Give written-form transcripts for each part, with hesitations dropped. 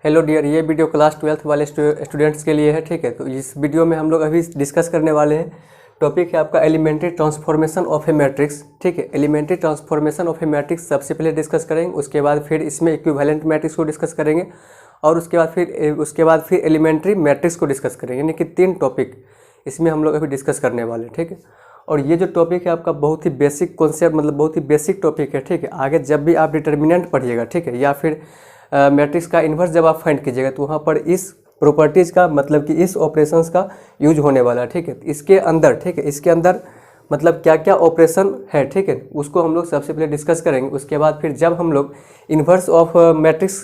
Hello dear, ये video class 12th वाले students के लिए है। ठीक है, तो इस वीडियो में हम लोग अभी डिस्कस करने वाले हैं। टॉपिक है आपका elementary transformation of a matrix. ठीक है, elementary transformation of a matrix सबसे पहले डिस्कस करेंगे, उसके बाद फिर इसमें इक्विवेलेंट मैट्रिक्स को डिस्कस करेंगे और उसके बाद फिर एलिमेंट्री मैट्रिक्स को डिस्कस करेंगे। यानी कि 3 टॉपिक इसमें हम लोग अभी डिस्कस करने वाले हैं। ठीक है, और ये जो टॉपिक है आपका बहुत ही बेसिक कॉन्सेप्ट, मतलब बहुत ही बेसिक टॉपिक है। ठीक है, आगे जब भी आप डिटर्मिनेंट पढ़िएगा, ठीक है, या फिर मैट्रिक्स का इन्वर्स जब आप फाइंड कीजिएगा तो वहाँ पर इस प्रॉपर्टीज़ का, मतलब कि इस ऑपरेशंस का यूज होने वाला है। ठीक है, इसके अंदर, ठीक है, इसके अंदर मतलब क्या क्या ऑपरेशन है, ठीक है, उसको हम लोग सबसे पहले डिस्कस करेंगे। उसके बाद फिर जब हम लोग इन्वर्स ऑफ मैट्रिक्स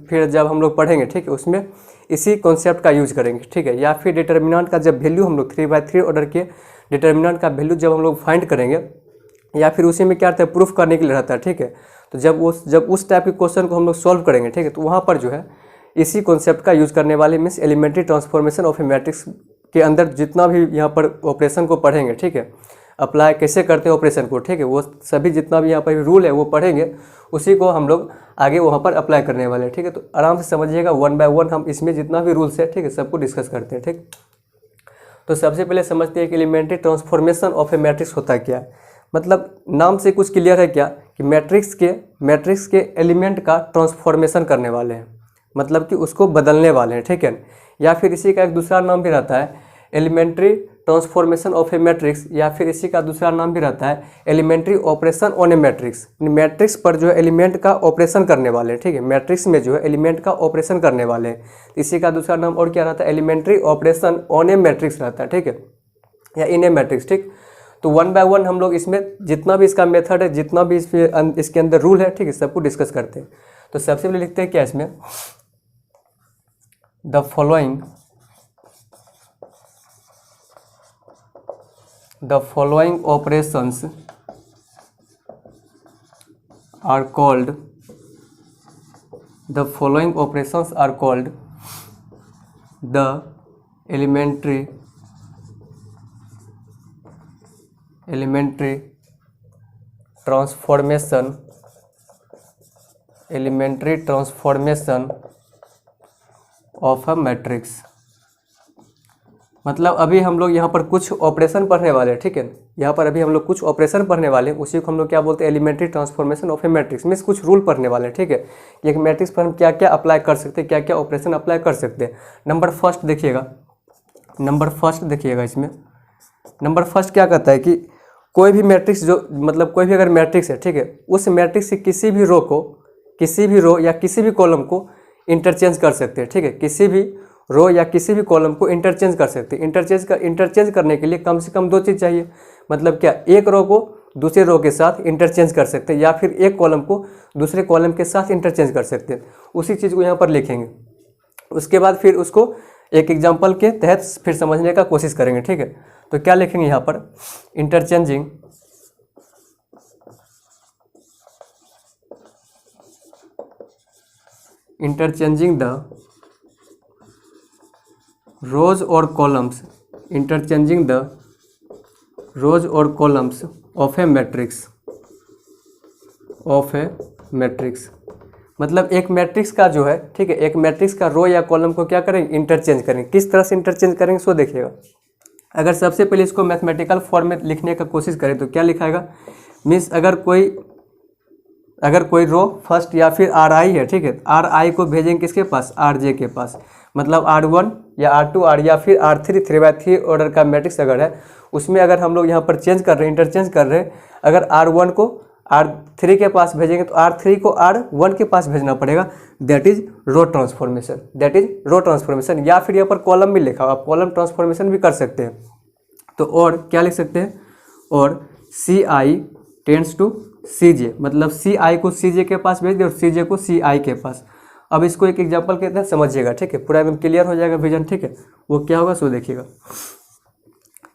फिर जब हम लोग पढ़ेंगे, ठीक है, उसमें इसी कॉन्सेप्ट का यूज करेंगे। ठीक है, या फिर डिटर्मिनेंट का जब वैल्यू हम लोग 3/3 ऑर्डर के डिटर्मिनेंट का वैल्यू जब हम लोग फाइंड करेंगे, या फिर उसी में क्या रहता है, प्रूफ करने के लिए रहता है। ठीक है, तो जब उस टाइप के क्वेश्चन को हम लोग सॉल्व करेंगे, ठीक है, तो वहाँ पर जो है इसी कॉन्सेप्ट का यूज़ करने वाले means elementary transformation of a matrix के अंदर जितना भी यहाँ पर ऑपरेशन को पढ़ेंगे, ठीक है, अप्लाई कैसे करते हैं ऑपरेशन को, ठीक है, वो सभी जितना भी यहाँ पर रूल है वो पढ़ेंगे, उसी को हम लोग आगे वहाँ पर अप्लाई करने वाले हैं। ठीक है, तो आराम से समझिएगा, 1 बाय 1 हम इसमें जितना भी रूल्स है, ठीक है, सबको डिस्कस करते हैं। ठीक, तो सबसे पहले समझते हैं कि elementary transformation of a matrix होता क्या है। मतलब नाम से कुछ क्लियर है क्या कि मैट्रिक्स के एलिमेंट का ट्रांसफॉर्मेशन करने वाले हैं, मतलब कि उसको बदलने वाले हैं। ठीक है, या फिर इसी का एक दूसरा नाम भी रहता है elementary transformation of a matrix, या फिर इसी का दूसरा नाम भी रहता है elementary operation on a matrix. Matrix पर जो है एलिमेंट का ऑपरेशन करने वाले हैं। ठीक है, मैट्रिक्स में जो है एलिमेंट का ऑपरेशन करने वाले हैं, इसी का दूसरा नाम और क्या रहता है, elementary operation on a matrix रहता है। ठीक है, या इन ए मैट्रिक्स। ठीक, तो 1 बाय 1 हम लोग इसमें जितना भी इसका मेथड है, जितना भी इसके अंदर रूल है, ठीक है, सबको डिस्कस करते हैं। तो सबसे पहले लिखते हैं क्या इसमें, the following operations are called the elementary transformation of a matrix. मतलब अभी हम लोग यहाँ पर कुछ ऑपरेशन पढ़ने वाले हैं। ठीक है, यहाँ पर अभी हम लोग कुछ ऑपरेशन पढ़ने वाले हैं, उसी को हम लोग क्या बोलते हैं, elementary transformation of a matrix. Means कुछ रूल पढ़ने वाले हैं। ठीक है, एक मैट्रिक्स पर हम क्या क्या अप्लाई कर सकते हैं, क्या क्या ऑपरेशन अप्लाई कर सकते हैं। नंबर फर्स्ट देखिएगा, इसमें नंबर फर्स्ट क्या कहता है कि कोई भी मैट्रिक्स जो, मतलब कोई भी अगर मैट्रिक्स है, ठीक है, उस मैट्रिक्स की किसी भी रो या किसी भी कॉलम को इंटरचेंज कर सकते हैं। ठीक है, किसी भी रो या किसी भी कॉलम को इंटरचेंज कर सकते हैं। इंटरचेंज करने के लिए कम से कम 2 चीज़ चाहिए। मतलब क्या, एक रो को दूसरे रो के साथ इंटरचेंज कर सकते हैं, या फिर एक कॉलम को दूसरे कॉलम के साथ इंटरचेंज कर सकते हैं। उसी चीज़ को यहाँ पर लिखेंगे। उसके बाद फिर उसको एक एग्जाम्पल के तहत फिर समझने का कोशिश करेंगे। ठीक है, तो क्या लिखेंगे यहाँ पर, इंटरचेंजिंग द रोज और कॉलम्स ऑफ ए मैट्रिक्स। मतलब एक मैट्रिक्स का जो है, ठीक है, एक मैट्रिक्स का रो या कॉलम को क्या करेंगे, इंटरचेंज करेंगे। किस तरह से इंटरचेंज करेंगे सो देखिएगा। अगर सबसे पहले इसको मैथमेटिकल फॉर्म में लिखने का कोशिश करें तो क्या लिखाएगा, मीन्स अगर कोई रो फर्स्ट या फिर RI है, ठीक है, RI को भेजेंगे किसके पास, RJ के पास। मतलब R1 या R2 या फिर R3 3/3 ऑर्डर का मैट्रिक्स अगर है, उसमें अगर हम लोग यहाँ पर इंटरचेंज कर रहे हैं, अगर R1 को R3 के पास भेजेंगे तो R3 को R1 के पास भेजना पड़ेगा। That is row transformation. या फिर यहाँ पर कॉलम भी लिखा, आप कॉलम ट्रांसफॉर्मेशन भी कर सकते हैं। तो और क्या लिख सकते हैं, और CI टेंड्स टू CJ, मतलब CI को CJ के पास भेज दे और CJ को CI के पास। अब इसको एक एग्जांपल के तहत समझिएगा। ठीक है, पूरा एकदम क्लियर हो जाएगा विजन। ठीक है, वो क्या होगा सो देखिएगा।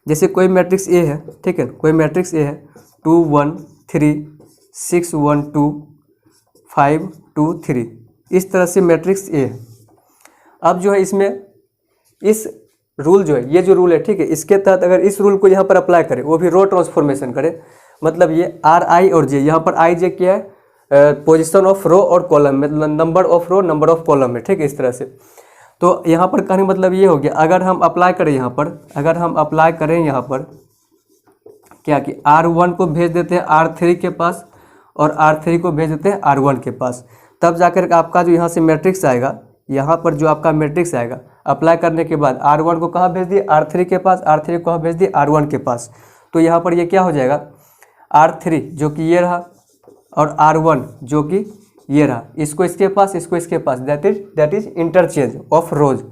जैसे कोई मैट्रिक्स A है, ठीक है, कोई मैट्रिक्स A है 2 1 3 6 1 2 5 2 3, इस तरह से मैट्रिक्स A है। अब जो है इसमें इस रूल जो है, ये जो रूल है, ठीक है, इसके तहत अगर इस रूल को यहाँ पर अप्लाई करें, वो भी रो ट्रांसफॉर्मेशन करें, मतलब ये RI और J, यहाँ पर I J क्या है, पोजीशन ऑफ रो और कॉलम में, मतलब number of row number of column में, ठीक है, इस तरह से। तो यहाँ पर कहने मतलब ये हो गया, अगर हम अप्लाई करें यहाँ पर, अगर हम अप्लाई करें यहाँ पर क्या कि R1 को भेज देते हैं R3 के पास और R3 को भेज देते हैं R1 के पास, तब जाकर आपका जो यहाँ से मैट्रिक्स आएगा, यहाँ पर जो आपका मैट्रिक्स आएगा अप्लाई करने के बाद R1 को कहाँ भेज दिए, R3 के पास, R3 को कहाँ भेज दिए, R1 के पास। तो यहाँ पर ये क्या हो जाएगा, R3 जो कि ये रहा और R1 जो कि ये रहा, इसको इसके पास, इसको इसके पास, that is interchange of rows.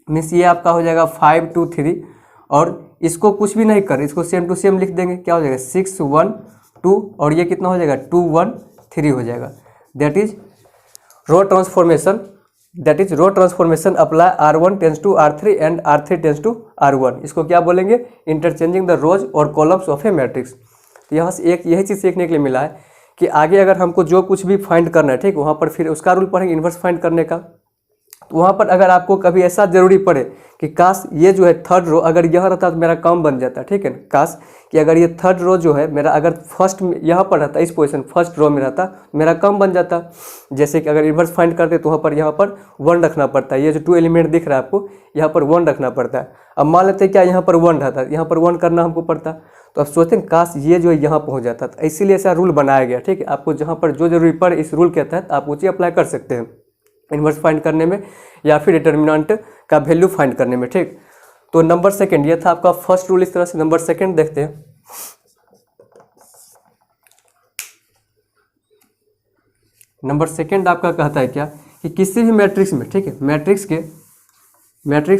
Means ये आपका हो जाएगा 5 2 3 और इसको कुछ भी नहीं कर, इसको सेम टू सेम लिख देंगे, क्या हो जाएगा 6 1 2 और ये कितना हो जाएगा 2 1 3 हो जाएगा। That is row transformation, that is row transformation apply R1 tends to R3 and R3 tends to R1। इसको क्या बोलेंगे, इंटरचेंजिंग द रोज और कॉलम्स ऑफ ए मैट्रिक्स। तो यहाँ से एक यही चीज़ सीखने के लिए मिला है कि आगे अगर हमको जो कुछ भी फाइंड करना है, ठीक, वहाँ पर फिर उसका रूल पढ़ेंगे इन्वर्स फाइंड करने का। तो वहाँ पर अगर आपको कभी ऐसा ज़रूरी पड़े कि काश ये जो है थर्ड रो अगर यहाँ रहता तो मेरा काम बन जाता, ठीक है, काश कि अगर ये थर्ड रो जो है मेरा अगर फर्स्ट यहाँ पर रहता, इस पोजीशन फर्स्ट रो में रहता, मेरा काम बन जाता। जैसे कि अगर इन्वर्स फाइंड करते तो यहाँ पर 1 रखना पड़ता है, ये जो 2 एलिमेंट दिख रहा है आपको यहाँ पर 1 रखना पड़ता है। अब मान लेते क्या यहाँ पर 1 रहता, यहाँ पर 1 करना हमको पड़ता, तो अब सोचते हैं काश ये जो है यहाँ पहुँच जाता। तो इसीलिए ऐसा रूल बनाया गया, ठीक है, आपको जहाँ पर जो जरूरी पड़े इस रूल के तहत आप उसे अप्लाई कर सकते हैं इन्वर्स फाइंड करने में या फिर डिटर्मिनेंट का वैल्यू फाइंड करने में, ठीक। तो नंबर सेकंड ये था आपका फर्स्ट रूल, इस तरह से। नंबर सेकंड देखते हैं। नंबर सेकंड आपका कहता है क्या कि किसी भी मैट्रिक्स में, ठीक है, मैट्रिक्स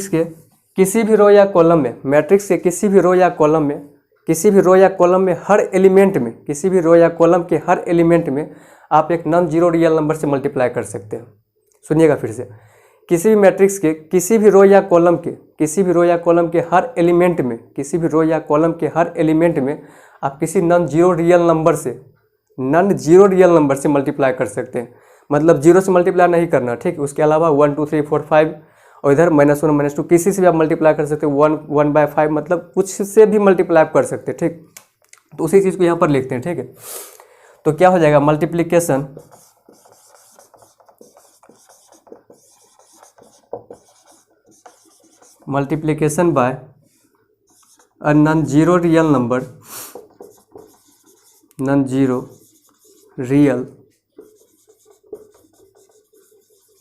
के किसी भी रो या कॉलम में, मैट्रिक्स के किसी भी रो या कॉलम में, किसी भी रो या कॉलम में हर एलिमेंट में, किसी भी रो या कॉलम के हर एलिमेंट में आप एक नॉन जीरो रियल नंबर से मल्टीप्लाई कर सकते हैं। सुनिएगा फिर से, किसी भी मैट्रिक्स के किसी भी रो या कॉलम के, किसी भी रो या कॉलम के हर एलिमेंट में, किसी भी रो या कॉलम के हर एलिमेंट में आप किसी नॉन जीरो रियल नंबर से मल्टीप्लाई कर सकते हैं। मतलब जीरो से मल्टीप्लाई नहीं करना, ठीक। उसके अलावा 1 2 3 4 5 और इधर -1 -2 किसी से भी आप मल्टीप्लाई कर सकते हैं। 1/5 मतलब कुछ से भी मल्टीप्लाई कर सकते हैं, ठीक। तो उसी चीज़ को यहाँ पर लिखते हैं, ठीक है। तो क्या हो जाएगा, multiplication by a non zero real number, non zero real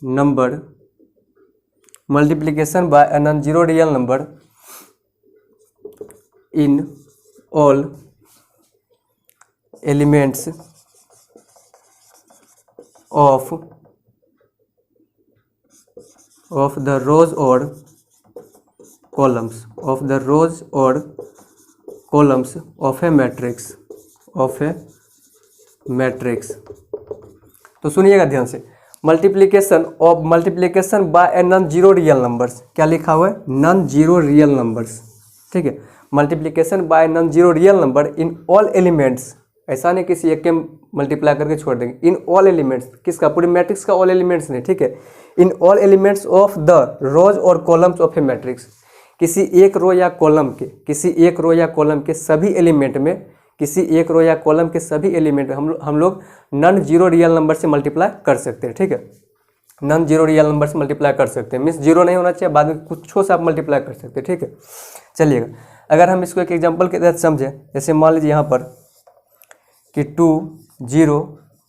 number, multiplication by a non zero real number in all elements of the rows और columns of the rows or columns of a matrix, तो सुनिएगा ध्यान से, multiplication bye a non zero real numbers, क्या लिखा हुआ है, non zero real numbers, ठीक है। Multiplication bye non zero real number in all elements, ऐसा नहीं किसी एक के मल्टीप्लाई करके छोड़ देंगे, इन ऑल एलिमेंट्स, किसका, पूरे मैट्रिक्स का ऑल एलिमेंट्स नहीं, ठीक है, in all elements of the rows और कॉलम्स ऑफ ए मैट्रिक्स, किसी एक रो या कॉलम के, किसी एक रो या कॉलम के सभी एलिमेंट में, किसी एक रो या कॉलम के सभी एलिमेंट में हम लोग नॉन जीरो रियल नंबर से मल्टीप्लाई कर सकते हैं, ठीक है। नॉन जीरो रियल नंबर से मल्टीप्लाई कर सकते हैं, मीन्स जीरो नहीं होना चाहिए, बाद में कुछ से आप मल्टीप्लाई कर सकते हैं, ठीक है। चलिएगा, अगर हम इसको एक एग्जांपल के तहत समझें, जैसे मान लीजिए यहाँ पर कि 2 0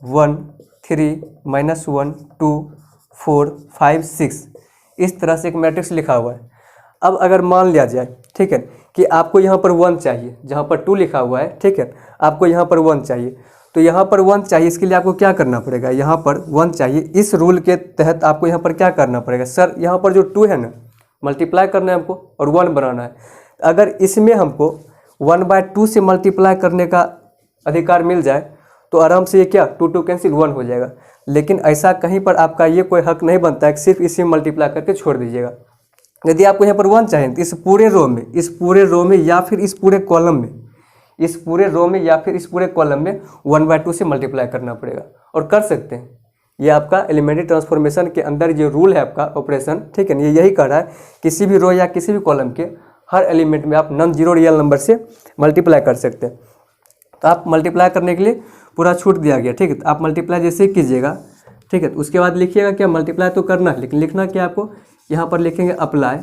1 3 -1 2 4 5 6 इस तरह से एक मैट्रिक्स लिखा हुआ है। अब अगर मान लिया जाए, ठीक है, कि आपको यहाँ पर 1 चाहिए, जहाँ पर 2 लिखा हुआ है, ठीक है, आपको यहाँ पर 1 चाहिए, तो यहाँ पर 1 चाहिए, इसके लिए आपको क्या करना पड़ेगा, यहाँ पर 1 चाहिए, इस रूल के तहत आपको यहाँ पर क्या करना पड़ेगा, सर यहाँ पर जो 2 है ना, मल्टीप्लाई करना है हमको और 1 बनाना है। अगर इसमें हमको 1/2 से मल्टीप्लाई करने का अधिकार मिल जाए तो आराम से ये क्या 2 2 कैंसिल 1 हो जाएगा, लेकिन ऐसा कहीं पर आपका ये कोई हक नहीं बनता है कि सिर्फ इसी में मल्टीप्लाई करके छोड़ दीजिएगा। यदि आपको यहाँ पर 1 चाहिए तो इस पूरे रो में या फिर इस पूरे कॉलम में, इस पूरे रो में या फिर इस पूरे कॉलम में 1/2 से मल्टीप्लाई करना पड़ेगा, और कर सकते हैं। ये आपका एलिमेंट्री ट्रांसफॉर्मेशन के अंदर जो रूल है आपका ऑपरेशन, ठीक है, ये यही कर रहा है, किसी भी रो या किसी भी कॉलम के हर एलिमेंट में आप नॉन जीरो रियल नंबर से मल्टीप्लाई कर सकते हैं। तो आप मल्टीप्लाई करने के लिए पूरा छूट दिया गया, ठीक है। तो आप मल्टीप्लाई जैसे ही कीजिएगा, ठीक है, तो उसके बाद लिखिएगा क्या, मल्टीप्लाई तो करना है, लेकिन लिखना क्या आपको, यहाँ पर लिखेंगे अप्लाई,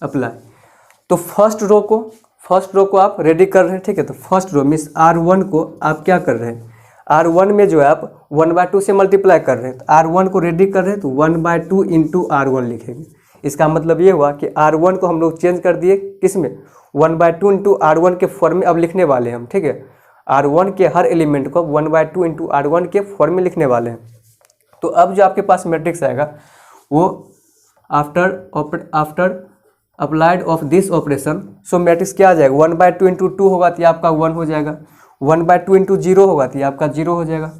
अप्लाई। तो फर्स्ट रो को आप रेडी कर रहे हैं, ठीक है। तो फर्स्ट रो मीन्स R1 को आप क्या कर रहे हैं, R1 में जो है आप 1/2 से मल्टीप्लाई कर रहे हैं, तो R1 को रेडी कर रहे हैं तो 1/2 इंटू R1 लिखेंगे। इसका मतलब ये हुआ कि R1 को हम लोग चेंज कर दिए किस में, 1/2 इंटू R1 के फॉर्म में अब लिखने वाले हैं हम, ठीक है। R1 के हर एलिमेंट को 1/2 इंटू R1 के फॉर्म में लिखने वाले हैं। तो अब जो आपके पास मैट्रिक्स आएगा वो after applied of this operation, so matrix क्या आ जाएगा, 1/2 इंटू 2 होगा तो ये आपका 1 हो जाएगा, 1/2 इंटू 0 होगा तो ये आपका 0 हो जाएगा,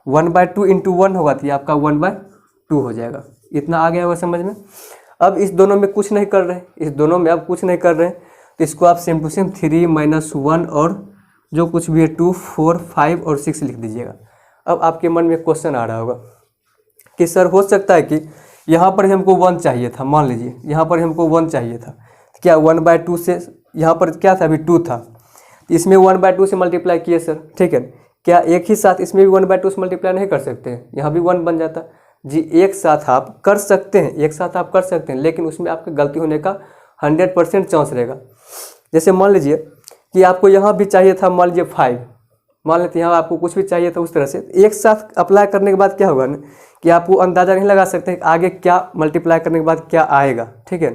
1/2 इंटू 1 होगा तो ये आपका 1/2 हो जाएगा। इतना आ गया होगा समझ में। अब इस दोनों में कुछ नहीं कर रहे हैं, इस दोनों में अब कुछ नहीं कर रहे हैं, तो इसको आप सेम टू सेम 3 - 1 और जो कुछ भी है 2, 4, 5 और 6 लिख दीजिएगा। अब आपके मन में क्वेश्चन आ रहा होगा कि सर हो सकता है कि यहाँ पर हमको 1 चाहिए था, मान लीजिए यहाँ पर हमको 1 चाहिए था, तो क्या 1/2 से, यहाँ पर क्या था अभी 2 था, इसमें 1/2 से मल्टीप्लाई किए सर, ठीक है। क्या एक ही साथ इसमें भी 1/2 से मल्टीप्लाई नहीं कर सकते हैं, यहाँ भी 1 बन जाता जी। एक साथ आप कर सकते हैं, एक साथ आप कर सकते हैं, लेकिन उसमें आपके गलती होने का 100% चांस रहेगा। जैसे मान लीजिए कि आपको यहाँ भी चाहिए था, मान लीजिए 5, मान लेते हैं यहाँ आपको कुछ भी चाहिए था उस तरह से, एक साथ अप्लाई करने के बाद क्या होगा ना कि आपको अंदाज़ा नहीं लगा सकते कि आगे क्या मल्टीप्लाई करने के बाद क्या आएगा, ठीक है।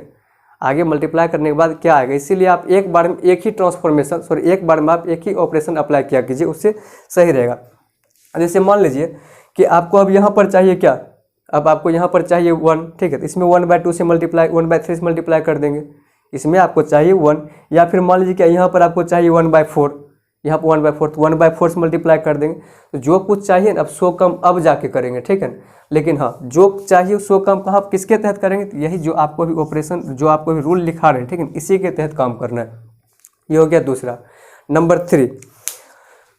आगे मल्टीप्लाई करने के बाद क्या आएगा, इसीलिए आप एक बार में एक ही ट्रांसफॉर्मेशन, सॉरी एक बार में आप एक ही ऑपरेशन अप्लाई किया कीजिए, उससे सही रहेगा। जैसे मान लीजिए कि आपको अब यहाँ पर चाहिए क्या, अब आपको यहाँ पर चाहिए 1, ठीक है। तो इसमें 1/2 से मल्टीप्लाई, 1/3 से मल्टीप्लाई कर देंगे, इसमें आपको चाहिए 1, या फिर मान लीजिए कि यहाँ पर आपको चाहिए 1/4, यहाँ पर 1/4, तो 1/4 से मल्टीप्लाई कर देंगे। तो जो कुछ चाहिए ना अब 100 कम अब जाके करेंगे, ठीक है। लेकिन हाँ, जो चाहिए 100 कम कहाँ किसके तहत करेंगे, तो यही जो आपको भी ऑपरेशन, जो आपको भी रूल लिखा रहे हैं, ठीक है, इसी के तहत काम करना है। ये हो गया दूसरा। नंबर 3,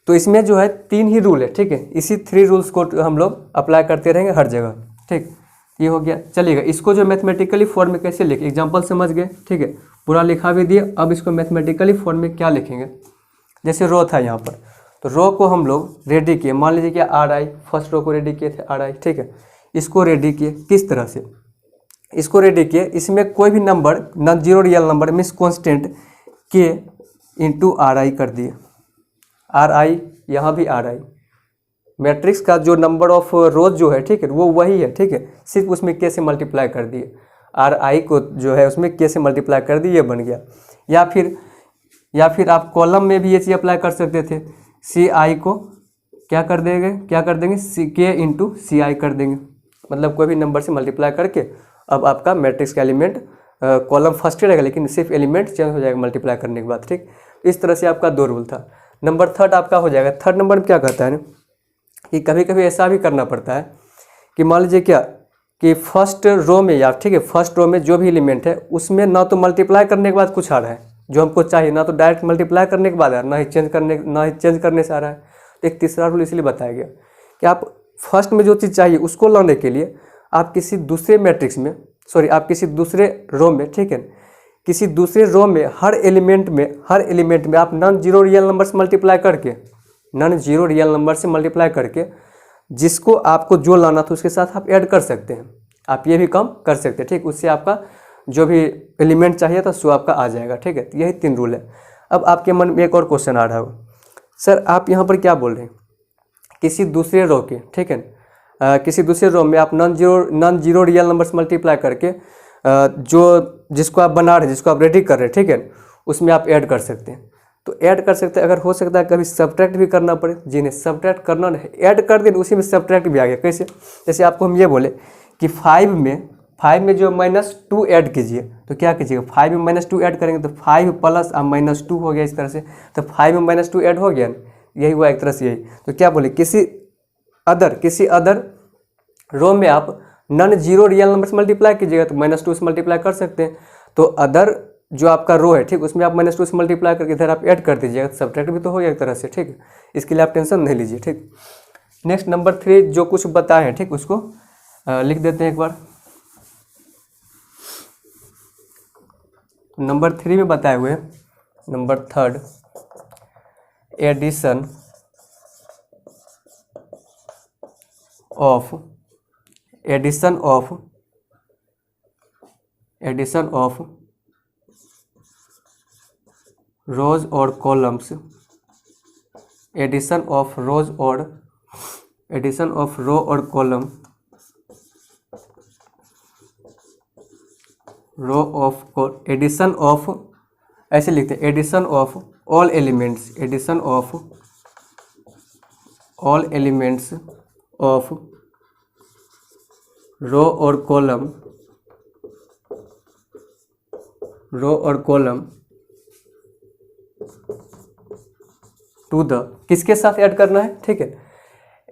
तो इसमें जो है 3 ही रूल है, ठीक है। इसी 3 रूल्स को हम लोग अप्लाई करते रहेंगे हर जगह, ठीक। ये हो गया, चलिएगा इसको जो मैथमेटिकली फॉर्म में कैसे लिखे, एग्जाम्पल समझ गए, ठीक है, पूरा लिखा भी दिए। अब इसको मैथमेटिकली फॉर्म में क्या लिखेंगे, जैसे रो था यहाँ पर, तो रो को हम लोग रेडी किए, मान लीजिए कि RI, फर्स्ट रो को रेडी किए थे RI, ठीक है। इसको रेडी किए किस तरह से, इसको रेडी किए, इसमें कोई भी number non zero real number means constant K into RI कर दिए, RI यहाँ भी RI, मैट्रिक्स का जो नंबर ऑफ रोज जो है, ठीक है, वो वही है, ठीक है, सिर्फ उसमें K से मल्टीप्लाई कर दिए, RI को जो है उसमें K से मल्टीप्लाई कर दिए, ये बन गया। या फिर आप कॉलम में भी ये चीज़ अप्लाई कर सकते थे, CI को क्या कर देंगे K इंटू CI कर देंगे, मतलब कोई भी नंबर से मल्टीप्लाई करके अब आपका मैट्रिक्स का एलिमेंट कॉलम फर्स्ट ही रहेगा, लेकिन सिर्फ एलिमेंट चेंज हो जाएगा मल्टीप्लाई करने के बाद, ठीक। इस तरह से आपका 2 रूल था। नंबर 3 आपका हो जाएगा। 3rd नंबर में क्या कहता है ना कि कभी कभी ऐसा भी करना पड़ता है कि मान लीजिए क्या कि फर्स्ट रो में, या ठीक है, फर्स्ट रो में जो भी एलिमेंट है उसमें ना तो मल्टीप्लाई करने के बाद कुछ आ रहा है जो हमको चाहिए, ना तो डायरेक्ट मल्टीप्लाई करने के बाद आ रहा है, ना ही चेंज करने से आ रहा है। तो एक तीसरा रूल इसलिए बताया गया कि आप फर्स्ट में जो चीज़ चाहिए उसको लाने के लिए आप किसी दूसरे मैट्रिक्स में, सॉरी आप किसी दूसरे रो में, ठीक है, किसी दूसरे रो में हर एलिमेंट में आप नॉन जीरो रियल नंबर से मल्टीप्लाई करके जिसको आपको जो लाना था उसके साथ आप ऐड कर सकते हैं, आप ये भी काम कर सकते हैं, ठीक। उससे आपका जो भी एलिमेंट चाहिए था सो आपका आ जाएगा, ठीक है। यही 3 रूल है। अब आपके मन में एक और क्वेश्चन आ रहा होगा, सर आप यहाँ पर क्या बोल रहे हैं, किसी दूसरे रो के, ठीक है, किसी दूसरे रो में आप नॉन जीरो रियल नंबर से मल्टीप्लाई करके जो जिसको आप बना रहे हैं, जिसको आप रेडी कर रहे हैं, ठीक है, उसमें आप ऐड कर सकते हैं। तो ऐड कर सकते हैं, अगर हो सकता है कभी सब्ट्रैक्ट भी करना पड़े, जी नहीं सब्ट्रैक्ट करना नहीं, ऐड कर दें उसी में सब्ट्रैक्ट भी आ गया। कैसे, जैसे आपको हम ये बोले कि 5 में जो -2 ऐड कीजिए, तो क्या कीजिएगा, 5 में -2 ऐड करेंगे तो 5 प्लस -2 हो गया, इस तरह से, तो 5 में -2 ऐड हो गया, यही हुआ एक तरह से। यही तो क्या बोले, किसी अदर रो में आप नॉन जीरो रियल नंबर से मल्टीप्लाई कीजिएगा तो -2 से मल्टीप्लाई कर सकते हैं। तो अदर जो आपका रो है, ठीक, उसमें आप -2 से मल्टीप्लाई करके इधर आप ऐड कर दीजिएगा, तो सब्ट्रैक्ट भी तो हो गया एक तरह से, ठीक। इसके लिए आप टेंशन नहीं लीजिए, ठीक। नेक्स्ट नंबर 3 जो कुछ बताए हैं, ठीक, उसको लिख देते हैं एक बार। नंबर 3 में बताए हुए number 3 addition of addition of rows और कॉलम्स, एडिशन ऑफ रो और कॉलम, एडिशन ऑफ, ऐसे लिखते हैं, addition of all elements of row और कॉलम टू द, किसके साथ ऐड करना है, ठीक है,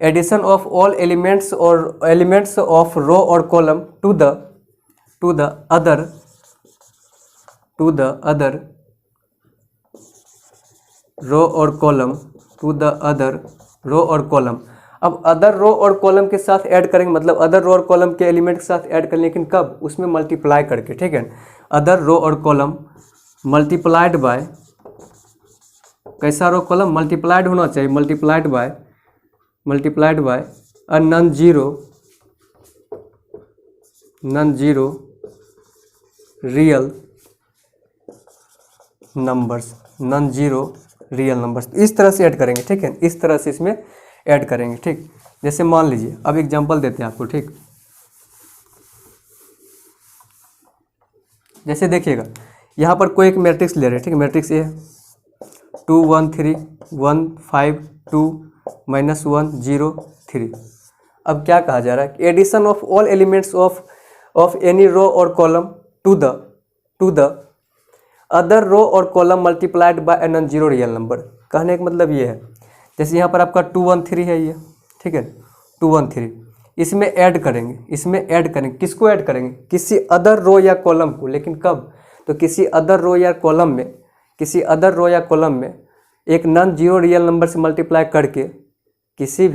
addition of all elements of row और column to the other row और कॉलम, अब अदर रो और कॉलम के साथ ऐड करेंगे, मतलब अदर रो और कॉलम के एलिमेंट के साथ ऐड करेंगे, लेकिन कब, उसमें मल्टीप्लाई करके, ठीक है, अदर रो और कॉलम मल्टीप्लाइड बाय, कैसा रो कॉलम मल्टीप्लाइड होना चाहिए, multiplied by a non zero real numbers, इस तरह से ऐड करेंगे, ठीक है, इस तरह से इसमें ऐड करेंगे, ठीक। जैसे मान लीजिए, अब एग्जांपल देते हैं आपको, ठीक, जैसे देखिएगा यहाँ पर कोई एक मैट्रिक्स ले रहे हैं, ठीक है, मैट्रिक्स ए 2 1 3 1 5 2 -1 0 3। अब क्या कहा जा रहा है, addition of all elements of any row और column to the other row और column multiplied by non zero real number. कहने का मतलब ये है, जैसे यहाँ पर आपका 2 1 3 है ये, ठीक है, 2 1 3, इसमें ऐड करेंगे, किसको ऐड करेंगे, किसी अदर रो या कॉलम को, लेकिन कब, तो किसी अदर रो या कॉलम में एक नॉन जीरो रियल नंबर से मल्टीप्लाई करके, किसी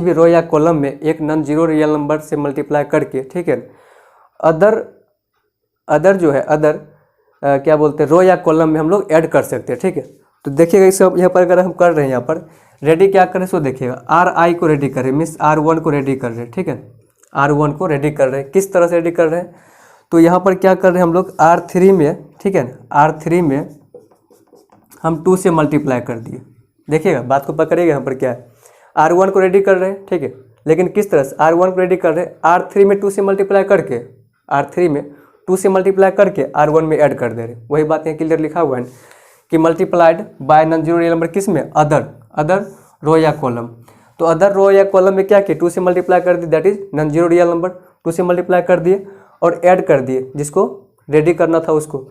भी रो या कॉलम में एक नॉन जीरो रियल नंबर से मल्टीप्लाई करके, ठीक है, अदर जो है क्या बोलते हैं, रो या कॉलम में हम लोग ऐड कर सकते हैं, ठीक है। तो देखिएगा इस यहाँ पर अगर हम कर रहे हैं, यहाँ पर रेडी क्या करें, सो देखिएगा RI को रेडी कर रहे हैं, मीन्स R1 को रेडी कर रहे हैं, ठीक है, R1 को रेडी कर रहे हैं, किस तरह से रेडी कर रहे हैं, तो यहाँ पर क्या कर रहे हैं हम लोग R3 में, ठीक है, R3 में हम 2 से मल्टीप्लाई कर दिए, देखिएगा बात को पकड़िएगा, यहाँ पर क्या है, R1 को रेडी कर रहे हैं, ठीक है, लेकिन किस तरह से R1 को रेडी कर रहे हैं, R3 में 2 से मल्टीप्लाई करके, R1 में ऐड कर दे रहे, वही बात यहाँ क्लियर लिखा हुआ है कि multiplied by non zero real number, किस में, अदर रो या कॉलम। तो अदर रो या कॉलम में क्या किया, 2 से मल्टीप्लाई कर दिए, that is non zero real number, 2 से मल्टीप्लाई कर दिए और ऐड कर दिए, जिसको रेडी करना था उसको,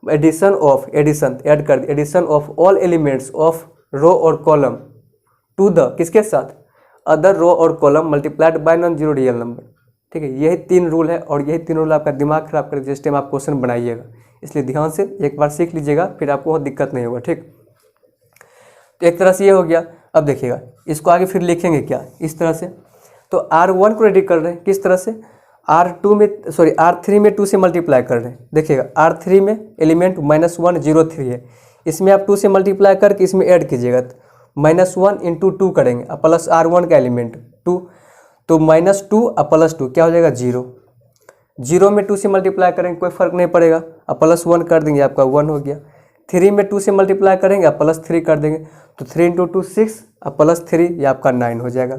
एडिशन ऐड कर दिए, addition of all elements of row और कॉलम टू द, किसके साथ, अदर रो और column multiplied by non zero real number, ठीक है। यही 3 रूल है, और यही 3 रूल आपका दिमाग खराब कर जिस टाइम आप क्वेश्चन बनाइएगा, इसलिए ध्यान से एक बार सीख लीजिएगा, फिर आपको बहुत दिक्कत नहीं होगा, ठीक। तो एक तरह से ये हो गया। अब देखिएगा इसको आगे फिर लिखेंगे क्या, इस तरह से, तो R1 को रेडी कर रहे हैं, किस तरह से, R3 में 2 से मल्टीप्लाई कर रहे हैं, देखिएगा R3 में एलिमेंट -1 0 3 है, इसमें आप 2 से मल्टीप्लाई करके इसमें ऐड कीजिएगा, -1 × 2 करेंगे, प्लस R1 का एलिमेंट 2, तो -2 +2 क्या हो जाएगा, 0 में 2 से मल्टीप्लाई करेंगे, कोई फर्क नहीं पड़ेगा, +1 कर देंगे, आपका 1 हो गया। 3 में 2 से मल्टीप्लाई करेंगे, +3 कर देंगे, तो 3 × 2 6 +3 ये आपका 9 हो जाएगा।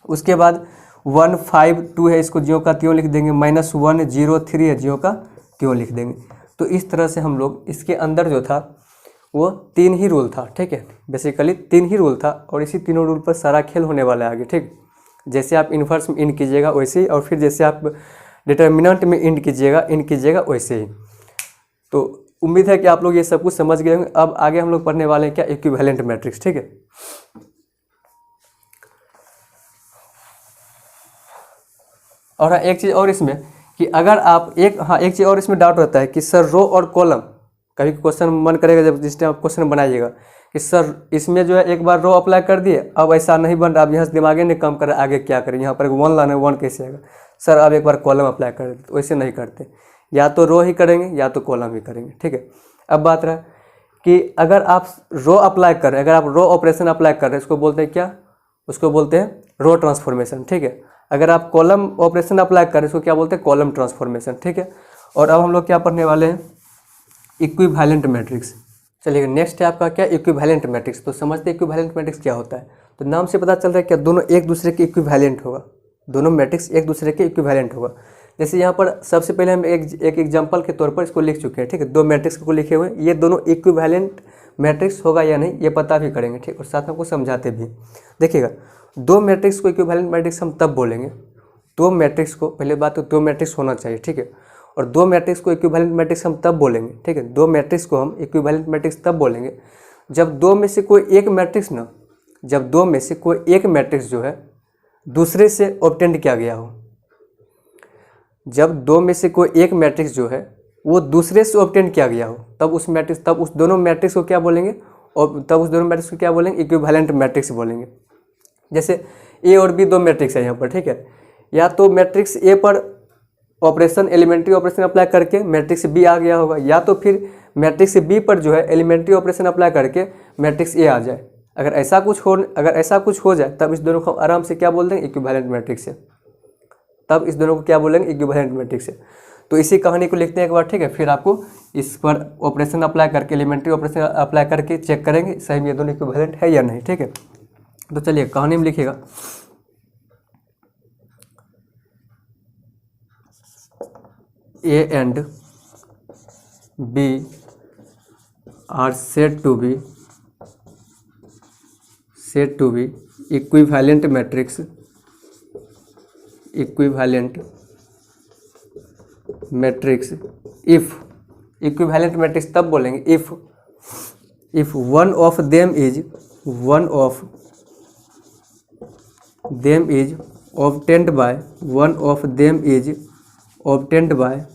उसके बाद 1 5 2 है, इसको ज्यों का त्यों लिख देंगे, -1 0 3 है, ज्यों का त्यों लिख देंगे। तो इस तरह से हम लोग इसके अंदर जो था वो 3 ही रूल था, ठीक है, बेसिकली 3 ही रूल था, और इसी तीनों रूल पर सारा खेल होने वाला है आगे, ठीक। जैसे आप इन्वर्स में इन कीजिएगा वैसे ही, और फिर जैसे आप डिटर्मिनेंट में इन कीजिएगा वैसे ही। तो उम्मीद है कि आप लोग ये सब कुछ समझ गए होंगे। अब आगे हम लोग पढ़ने वाले हैं क्या, इक्विवेलेंट मैट्रिक्स, ठीक है। और हाँ, एक चीज़ और इसमें कि अगर आप एक चीज़ और इसमें डाउट रहता है कि सर रो और कॉलम, कभी क्वेश्चन मन करेगा जब जिस टाइम आप क्वेश्चन बनाइएगा कि सर इसमें जो है एक बार रो अप्लाई कर दिए, अब ऐसा नहीं बन रहा, अब यहाँ से दिमागे नहीं काम कर रहा, आगे क्या करें, यहाँ पर 1 लाना है, 1 कैसे आएगा, सर अब एक बार कॉलम अप्लाई कर देते, तो वैसे नहीं करते, या तो रो ही करेंगे या तो कॉलम ही करेंगे, ठीक है। अब बात रहा कि अगर आप रो अप्लाई कर रहे हैं, अगर आप रो ऑपरेशन अप्लाई कर रहे हैं, उसको बोलते हैं क्या, उसको बोलते हैं रो ट्रांसफॉर्मेशन, ठीक है। अगर आप कॉलम ऑपरेशन अप्लाई करें इसको क्या बोलते हैं, कॉलम ट्रांसफॉर्मेशन, ठीक है। और अब हम लोग क्या पढ़ने वाले हैं, इक्विवेलेंट मैट्रिक्स। चलिए नेक्स्ट है आपका क्या, इक्विवेलेंट मैट्रिक्स। तो समझते हैं इक्विवेलेंट मैट्रिक्स क्या होता है। तो नाम से पता चल रहा है क्या दोनों एक दूसरे के इक्विवेलेंट होगा, दोनों मैट्रिक्स एक दूसरे के इक्विवेलेंट होगा। जैसे यहाँ पर सबसे पहले हम एक एग्जांपल के तौर पर इसको लिख चुके हैं, ठीक है। दो मैट्रिक्स को लिखे हुए हैं, ये दोनों इक्विवेलेंट मैट्रिक्स होगा या नहीं ये पता भी करेंगे, ठीक। और साथ में आपको समझाते भी। देखिएगा दो मैट्रिक्स को इक्विवेलेंट मैट्रिक्स हम तब बोलेंगे, दो मैट्रिक्स को, पहले बात तो दो मैट्रिक्स होना चाहिए, ठीक है। और दो मैट्रिक्स को इक्विवेलेंट मैट्रिक्स हम तब बोलेंगे, ठीक है। दो मैट्रिक्स को हम इक्विवेलेंट मैट्रिक्स तब बोलेंगे जब दो में से कोई एक मैट्रिक्स ना, जब दो में से कोई एक मैट्रिक्स जो है दूसरे से ऑब्टेंड किया गया हो। जब दो में से कोई एक मैट्रिक्स जो है वो दूसरे से ऑब्टेंड किया गया हो, तब उस मैट्रिक्स, तब उस दोनों मैट्रिक्स को क्या बोलेंगे, और तब उस दोनों मैट्रिक्स को क्या बोलेंगे, इक्विवेलेंट मैट्रिक्स बोलेंगे। जैसे ए और बी दो मैट्रिक्स है यहाँ पर, ठीक है। या तो मैट्रिक्स ए पर ऑपरेशन, एलिमेंट्री ऑपरेशन अप्लाई करके मैट्रिक्स बी आ गया होगा, या तो फिर मैट्रिक्स बी पर जो है एलिमेंट्री ऑपरेशन अप्लाई करके मैट्रिक्स ए आ जाए। अगर ऐसा कुछ हो जाए तब इस दोनों को आराम से क्या बोल देंगे, इक्विवेलेंट मैट्रिक्स है। तब इस दोनों को क्या बोलेंगे, इक्विवेलेंट मैट्रिक्स है। तो इसी कहानी को लिखते हैं एक बार, ठीक है। फिर आपको इस पर ऑपरेशन अप्लाई करके, एलिमेंट्री ऑपरेशन अप्लाई करके चेक करेंगे सही में ये दोनों इक्विवेलेंट है या नहीं, ठीक है। तो चलिए कहानी में लिखिएगा, A and B are said to be equivalent matrix if equivalent matrix तब बोलेंगे if one of them is obtained by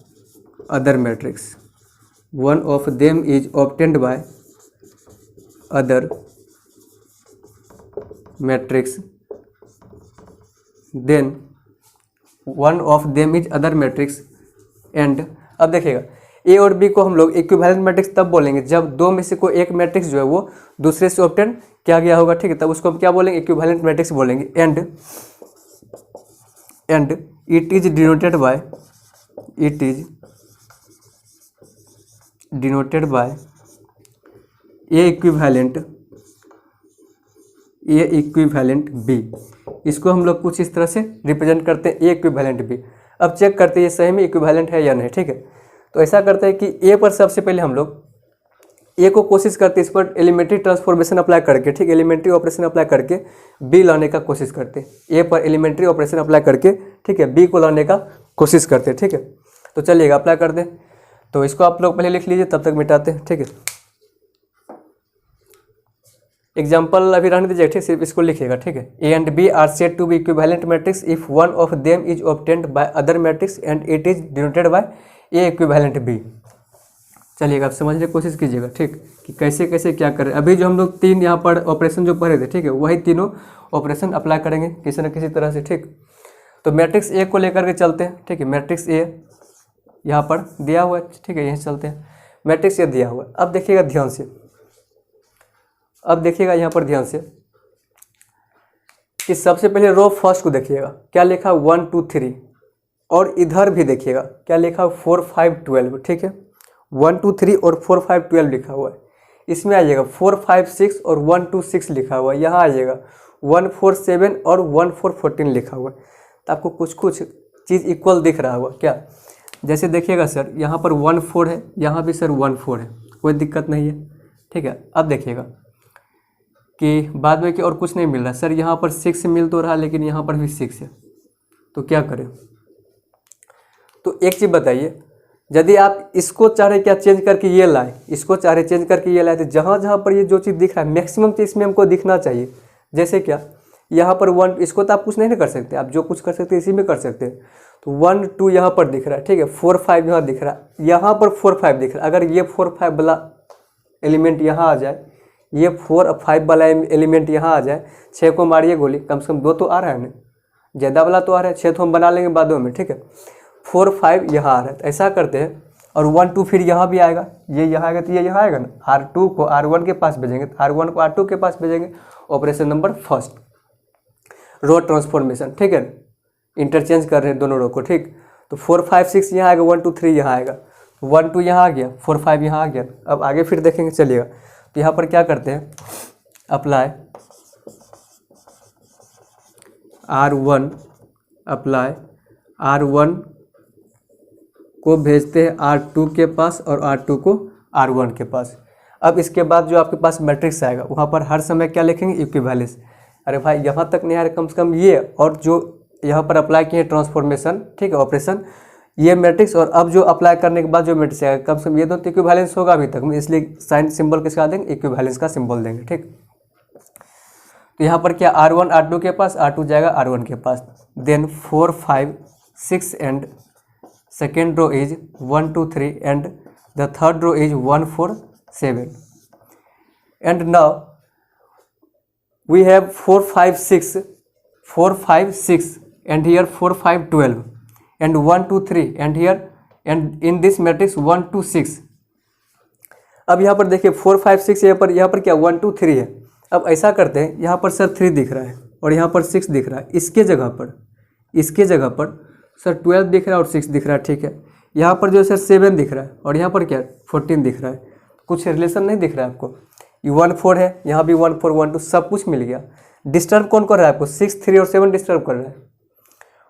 other matrix, one of them is obtained by other matrix, then one of them is other matrix and। अब देखिएगा ए और B को हम लोग equivalent matrix तब बोलेंगे जब दो में से कोई एक मैट्रिक्स जो है वो दूसरे से ऑब्टेन किया गया होगा, ठीक है। तब उसको हम क्या बोलेंगे, इक्विवेलेंट मैट्रिक्स बोलेंगे। And it is denoted by A equivalent B. इसको हम लोग कुछ इस तरह से रिप्रेजेंट करते हैं, ए इक्विवेलेंट बी। अब चेक करते हैं ये सही में इक्विवेलेंट है या नहीं, ठीक है। तो ऐसा करते हैं कि ए पर सबसे पहले हम लोग ए को कोशिश करते हैं, इस पर एलिमेंट्री ट्रांसफॉर्मेशन अप्लाई करके, ठीक, एलिमेंट्री ऑपरेशन अप्लाई करके बी लाने का कोशिश करते हैं। ए पर एलिमेंट्री ऑपरेशन अप्लाई करके, ठीक है, बी को लाने का कोशिश करते हैं, ठीक है। तो चलिएगा अप्लाई कर दें। तो इसको आप लोग पहले लिख लीजिए, तब तक मिटाते हैं, ठीक है। एग्जाम्पल अभी रहने दीजिए, ठीक, सिर्फ इसको लिखिएगा, ठीक है। A and B are said to be equivalent matrix if one of them is obtained by other matrix and it is denoted by A equivalent B. चलिएगा आप समझने की कोशिश कीजिएगा, ठीक, कि कैसे कैसे क्या करें। अभी जो हम लोग तीन यहाँ पर ऑपरेशन जो पढ़े थे, ठीक है, वही तीनों ऑपरेशन अप्लाई करेंगे किसी न किसी तरह से, ठीक। तो मैट्रिक्स ए को लेकर के चलते हैं, ठीक है। मैट्रिक्स ए यहाँ पर दिया हुआ है, ठीक है, यहीं चलते हैं। मैट्रिक्स ए दिया हुआ है। अब देखिएगा ध्यान से, अब देखिएगा यहाँ पर ध्यान से कि सबसे पहले रो फर्स्ट को देखिएगा, क्या लिखा 1 2 3, और इधर भी देखिएगा क्या लिखा 4 5 12, ठीक है। 1 2 3 और 4 5 12 लिखा हुआ है। इसमें आइएगा 4 5 6 और 1 2 6 लिखा हुआ है। यहाँ आइएगा 1 4 7 और 1 4 14 लिखा हुआ है। तो आपको कुछ कुछ चीज़ इक्वल दिख रहा होगा क्या। जैसे देखिएगा सर यहाँ पर 1 4 है, यहाँ भी सर 1 4 है, कोई दिक्कत नहीं है, ठीक है। अब देखिएगा कि बाद में कि और कुछ नहीं मिल रहा सर, यहाँ पर 6 मिल तो रहा लेकिन यहाँ पर भी 6 है, तो क्या करें। तो एक चीज़ बताइए, यदि आप इसको चाह रहे क्या चेंज करके ये लाए, इसको चाह रहे चेंज करके ये लाए, तो जहाँ जहाँ पर ये जो चीज़ दिख रहा है मैक्सिमम चीज़ इसमें हमको दिखना चाहिए। जैसे क्या यहाँ पर 1, इसको तो आप कुछ नहीं कर सकते, आप जो कुछ कर सकते हैं इसी में कर सकते हैं। तो 1 2 यहाँ पर दिख रहा है, ठीक है, 4 5 यहाँ दिख रहा है, यहाँ पर 4 5 दिख रहा है। अगर ये 4 5 वाला एलिमेंट यहाँ आ जाए, ये 4 और 5 वाला एलिमेंट यहाँ आ जाए, 6 को मारिए गोली, कम से कम 2 तो आ रहा है ना, ज़्यादा वाला तो आ रहा है, 6 तो हम बना लेंगे बादों में, ठीक है। 4 5 यहाँ आ रहा है, तो ऐसा करते हैं, और 1 2 फिर यहाँ भी आएगा, ये यहाँ आएगा तो ये यहाँ आएगा ना। R2 को R1 के पास भेजेंगे, तो R1 को R2 के पास भेजेंगे, ऑपरेशन नंबर फर्स्ट। रो ट्रांसफॉर्मेशन, ठीक है, इंटरचेंज कर रहे हैं दोनों रो को, ठीक। तो 4 5 6 यहाँ आएगा, 1 2 3 यहाँ आएगा, 1 2 यहाँ आ गया, 4 5 यहाँ आ गया। अब आगे फिर देखेंगे, चलिएगा। तो यहाँ पर क्या करते हैं, अप्लाई R1, अप्लाई R1 को भेजते हैं R2 के पास और R2 को R1 के पास। अब इसके बाद जो आपके पास मैट्रिक्स आएगा वहाँ पर हर समय क्या लिखेंगे, इक्विवेलेंस। अरे भाई यहाँ तक नहीं आ रहा, कम से कम ये और जो यहाँ पर अप्लाई किए ट्रांसफॉर्मेशन, ठीक है, ऑपरेशन, ये मैट्रिक्स और अब जो अप्लाई करने के बाद जो मैट्रिक्स आएगा, कम से कम ये दोनों तो इक्विवेलेंस होगा अभी तक में, इसलिए साइन सिंबल किसका देंगे, इक्विवेलेंस का सिंबल देंगे, ठीक। तो यहाँ पर क्या R1 R2 के पास, R2 जाएगा R1 के पास। Then 4 5 6 and second row is 1 2 3 and the third row is 1 4 7 and now we have 4 5 6 and here 4 5 12 and 1 2 3 and here and in this matrix 1 2 6। अब यहाँ पर देखिए 4 5 6 यहाँ पर क्या 1 2 3 है। अब ऐसा करते हैं, यहाँ पर सर 3 दिख रहा है और यहाँ पर 6 दिख रहा है, इसके जगह पर सर 12 दिख रहा है और 6 दिख रहा है, ठीक है। यहाँ पर जो सर 7 दिख रहा है और यहाँ पर क्या 14 दिख रहा है, कुछ रिलेशन नहीं दिख रहा है आपको। ये 1 4 है, यहाँ भी 1 4 1 2 सब कुछ मिल गया। डिस्टर्ब कौन कर रहा है आपको, 6 3 और 7 डिस्टर्ब कर रहा है।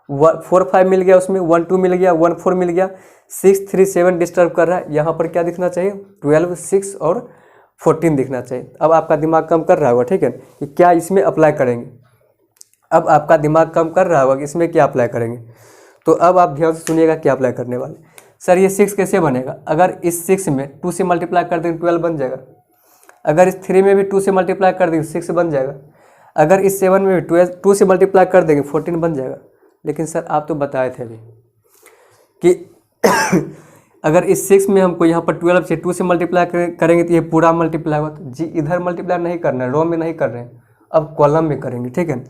4 5 मिल गया, उसमें 1 2 मिल गया, 1 4 मिल गया, 6 3 7 डिस्टर्ब कर रहा है। यहाँ पर क्या दिखना चाहिए, 12 6 और 14 दिखना चाहिए। अब आपका दिमाग काम कर रहा होगा, ठीक है, कि क्या इसमें अप्लाई करेंगे। अब आपका दिमाग काम कर रहा होगा कि इसमें क्या अप्लाई करेंगे। तो अब आप ध्यान से सुनिएगा क्या अप्लाई करने वाले। सर ये 6 कैसे बनेगा, अगर इस 6 में 2 से मल्टीप्लाई कर देंगे 12 बन जाएगा। अगर इस 3 में भी 2 से मल्टीप्लाई कर देंगे 6 बन जाएगा। अगर इस 7 में भी 2 से मल्टीप्लाई कर देंगे 14 बन जाएगा। लेकिन सर आप तो बताए थे अभी कि अगर इस 6 में हमको यहाँ पर 12 से 2 से मल्टीप्लाई करेंगे तो ये पूरा मल्टीप्लाई होगा। तो जी इधर मल्टीप्लाई नहीं करना है, रो में नहीं कर रहे हैं, अब कॉलम में करेंगे, ठीक है।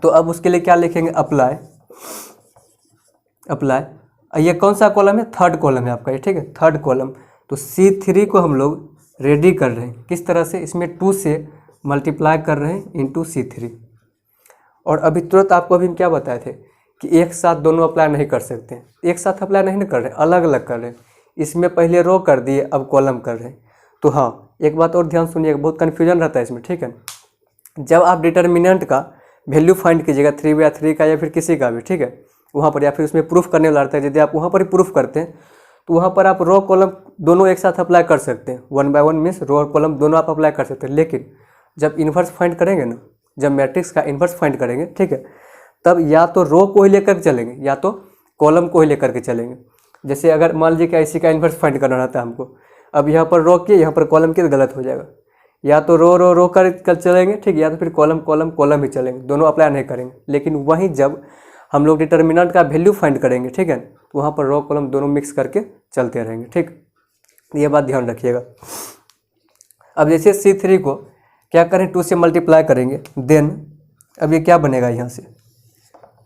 तो अब उसके लिए क्या लिखेंगे, अप्लाई। ये कौन सा कॉलम है, थर्ड कॉलम है आपका ये, ठीक है, थर्ड कॉलम। तो C3 को हम लोग रेडी कर रहे हैं, किस तरह से, इसमें 2 से मल्टीप्लाई कर रहे हैं इंटू C3। और अभी तुरंत आपको अभी हम क्या बताए थे कि एक साथ दोनों अप्लाई नहीं कर सकते, एक साथ अप्लाई नहीं कर रहे, अलग अलग कर रहे हैं। इसमें पहले रो कर दिए, अब कॉलम कर रहे हैं। तो हाँ, एक बात और ध्यान सुनिएगा, बहुत कन्फ्यूजन रहता है इसमें, ठीक है। जब आप डिटर्मिनेंट का वैल्यू फाइंड कीजिएगा 3/3 का या फिर किसी का भी, ठीक है, वहाँ पर या फिर उसमें प्रूफ करने वाला रहता है, यदि आप वहाँ पर ही प्रूफ करते हैं तो वहाँ पर आप रो कॉलम दोनों एक साथ अप्लाई कर सकते हैं। 1 by 1 मीन्स रो और कॉलम दोनों आप अप्लाई कर सकते हैं। लेकिन जब इन्वर्स फाइंड करेंगे ना, जब मैट्रिक्स का इन्वर्स फाइंड करेंगे, ठीक है, तब या तो रो को ही लेकर चलेंगे या तो कॉलम को ही लेकर के चलेंगे। जैसे अगर मान लीजिए कि IC का इन्वर्स फाइंड करना रहता है हमको, अब यहाँ पर रो किए, यहाँ पर कॉलम किए तो गलत हो जाएगा। या तो रो कर चलेंगे, ठीक, या तो फिर कॉलम ही चलेंगे, दोनों अप्लाई नहीं करेंगे। लेकिन वहीं जब हम लोग डिटर्मिनेंट का वैल्यू फाइंड करेंगे, ठीक है, तो वहाँ पर रो कॉलम दोनों मिक्स करके चलते रहेंगे, ठीक, ये बात ध्यान रखिएगा। अब जैसे C3 को क्या करें, 2 से मल्टीप्लाई करेंगे, देन अब ये क्या बनेगा, यहाँ से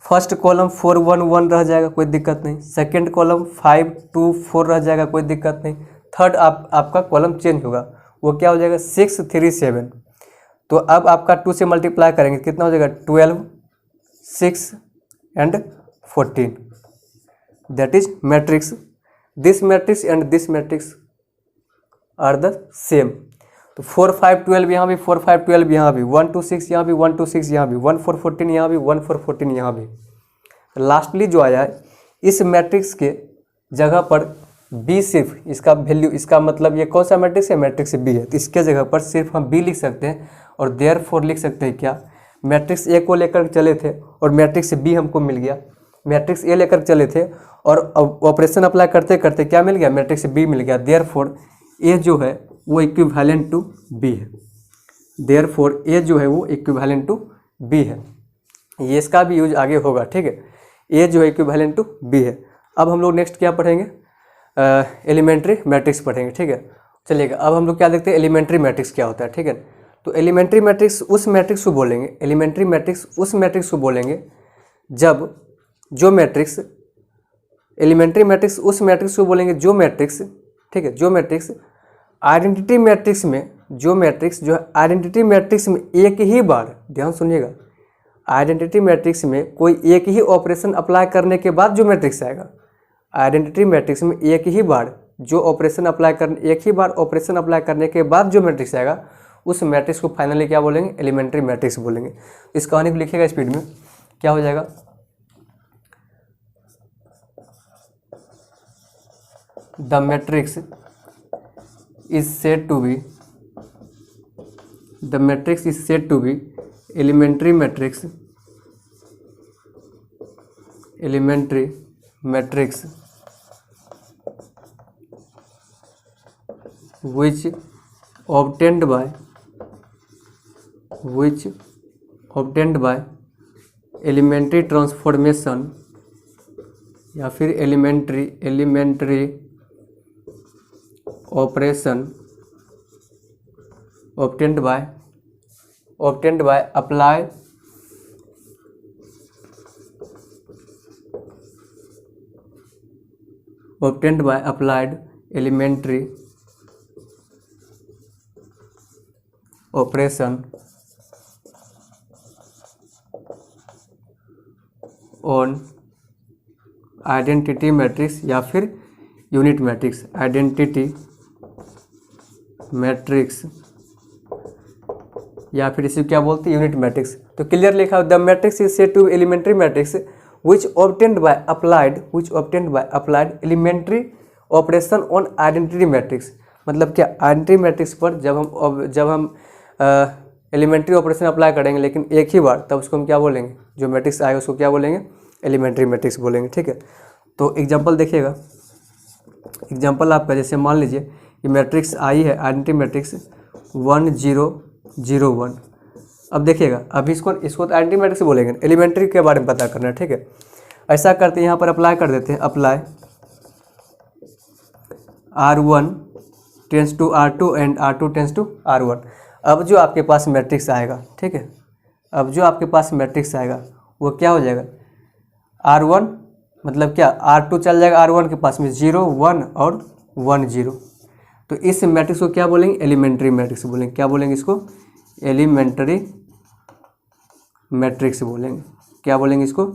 फर्स्ट कॉलम 4 1 1 रह जाएगा, कोई दिक्कत नहीं। सेकेंड कॉलम 5 2 4 रह जाएगा, कोई दिक्कत नहीं। थर्ड आपका कॉलम चेंज होगा, वो क्या हो जाएगा 6 3 7। तो अब आपका 2 से मल्टीप्लाई करेंगे, कितना हो जाएगा 12 6 and 14। That is matrix. This matrix and this matrix are the same. तो 4 5 12 यहाँ भी, 4 5 12 यहाँ भी, 1 2 6 यहाँ भी, 1 2 6 यहाँ भी, 1 4 14 यहाँ भी, 1 4 14 यहाँ भी। लास्टली जो आया है इस मैट्रिक्स के जगह पर बी, सिर्फ इसका वैल्यू, इसका मतलब ये कौन सा मैट्रिक्स है, मैट्रिक्स बी है, तो इसके जगह पर सिर्फ हम बी लिख सकते हैं और देयरफॉर लिख सकते हैं क्या, मैट्रिक्स ए को लेकर चले थे और मैट्रिक्स बी हमको मिल गया। मैट्रिक्स ए लेकर चले थे और ऑपरेशन अप्लाई करते करते क्या मिल गया, मैट्रिक्स बी मिल गया। देयरफॉर ए जो है वो इक्विवेलेंट टू बी है। देयरफॉर ए जो है वो इक्विवेलेंट टू बी है। ये इसका भी यूज आगे होगा, ठीक है। ए जो है इक्विवेलेंट टू बी है। अब हम लोग नेक्स्ट क्या पढ़ेंगे, एलिमेंट्री मैट्रिक्स पढ़ेंगे, ठीक है। चलिएगा, अब हम लोग क्या देखते हैं, एलिमेंट्री मैट्रिक्स क्या होता है, ठीक है। तो एलिमेंट्री मैट्रिक्स उस मैट्रिक्स को बोलेंगे, एलिमेंट्री मैट्रिक्स उस मैट्रिक्स को बोलेंगे जब जो मैट्रिक्स, एलिमेंट्री मैट्रिक्स उस मैट्रिक्स को बोलेंगे जो मैट्रिक्स, ठीक है, जो मैट्रिक्स आइडेंटिटी मैट्रिक्स में, जो मैट्रिक्स जो है आइडेंटिटी मैट्रिक्स में एक ही बार, ध्यान सुनिएगा, आइडेंटिटी मैट्रिक्स में कोई एक ही ऑपरेशन अप्लाई करने के बाद जो मैट्रिक्स आएगा, आइडेंटिटी मैट्रिक्स में एक ही बार ऑपरेशन अप्लाई करने के बाद जो मैट्रिक्स आएगा उस मैट्रिक्स को फाइनली क्या बोलेंगे, एलिमेंट्री मैट्रिक्स बोलेंगे। इस कहानी को लिखिएगा स्पीड में, क्या हो जाएगा, the matrix is said to be, the matrix is said to be elementary matrix which obtained by elementary transformation या फिर elementary operation obtained by applied elementary operation on identity matrix या फिर यूनिट मैट्रिक्स, आइडेंटिटी मैट्रिक्स या फिर इसे क्या बोलते हैं, यूनिट मैट्रिक्स। तो क्लियर लिखा, the matrix is said to elementary matrix which obtained by applied elementary operation on identity matrix। मतलब क्या, आइडेंटिटी मैट्रिक्स पर जब हम एलिमेंट्री ऑपरेशन अप्लाई करेंगे लेकिन एक ही बार, तब उसको हम क्या बोलेंगे, जो मैट्रिक्स आएगा उसको क्या बोलेंगे, एलिमेंट्री मैट्रिक्स बोलेंगे। ठीक है, तो एग्जांपल देखिएगा, एग्जांपल आपका जैसे मान लीजिए ये मैट्रिक्स आई है, आइडेंटिटी मैट्रिक्स 1 0 0 1। अब देखिएगा, अभी इसको तो आइडेंटिटी मैट्रिक्स बोलेंगे, एलिमेंट्री के बारे में पता करना है। ठीक है, ऐसा करते हैं, यहाँ पर अप्लाई कर देते हैं, apply R1 tends to R2 and R2 tends to R1। अब जो आपके पास मैट्रिक्स आएगा, ठीक है, अब जो आपके पास मैट्रिक्स आएगा वो क्या हो जाएगा, R1 मतलब क्या, R2 चल जाएगा R1 के पास में 0 1 और 1 0। तो इस मैट्रिक्स को क्या बोलेंगे, एलिमेंट्री मैट्रिक्स बोलेंगे। क्या बोलेंगे इसको, एलिमेंट्री मैट्रिक्स बोलेंगे। क्या बोलेंगे इसको,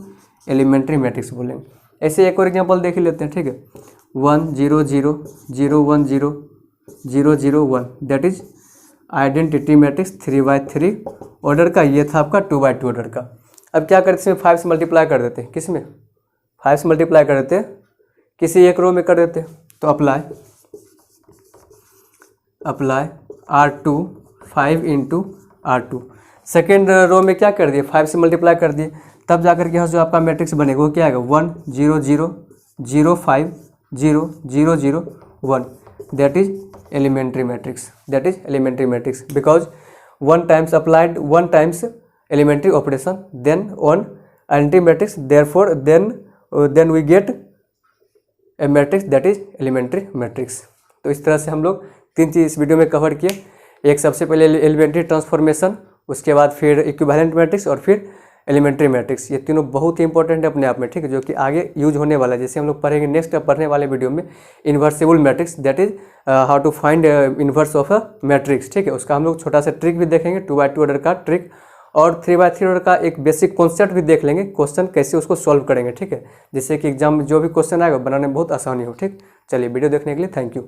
एलिमेंट्री मैट्रिक्स बोलेंगे। ऐसे एक और एग्जांपल देख लेते हैं। ठीक है, 1 0 0 0 1 0 0 0 1, that is identity matrix 3x3 order का। ये था आपका 2x2 ऑर्डर का। अब क्या करते हैं, इसमें 5 से मल्टीप्लाई कर देते हैं। किस में, 5 से मल्टीप्लाई कर देते हैं, किसी एक रो में कर देते हैं। तो apply R2 5 into R2, second row में क्या कर दिए, 5 से मल्टीप्लाई कर दिए, तब जाकर के यहाँ जो आपका मैट्रिक्स बनेगा वो क्या आएगा, 1 0 0 0 5 0 0 0 1, that is elementary matrix, that is elementary matrix. Because 1 times applied 1 times elementary operation then on identity matrix, therefore then we get a matrix that is elementary matrix. तो इस तरह से हम लोग 3 चीज़ इस वीडियो में कवर किए। एक सबसे पहले एलिमेंट्री ट्रांसफॉर्मेशन, उसके बाद फिर इक्विवेलेंट मैट्रिक्स और फिर एलिमेंट्री मैट्रिक्स। ये तीनों बहुत ही इंपॉर्टेंट है अपने आप में। ठीक है, जो कि आगे यूज होने वाला है। जैसे हम लोग पढ़ेंगे नेक्स्ट पढ़ने वाले वीडियो में invertible matrix, that is how to find inverse of a matrix. ठीक है, उसका हम लोग छोटा सा ट्रिक भी देखेंगे, 2x2 ऑर्डर का ट्रिक, और 3x3 ऑर्डर का एक बेसिक कॉन्सेप्ट भी देख लेंगे, क्वेश्चन कैसे उसको सॉल्व करेंगे। ठीक है, जिससे कि एग्जाम में जो भी क्वेश्चन आएगा बनाने में बहुत आसानी हो। ठीक, चलिए वीडियो देखने के लिए थैंक यू।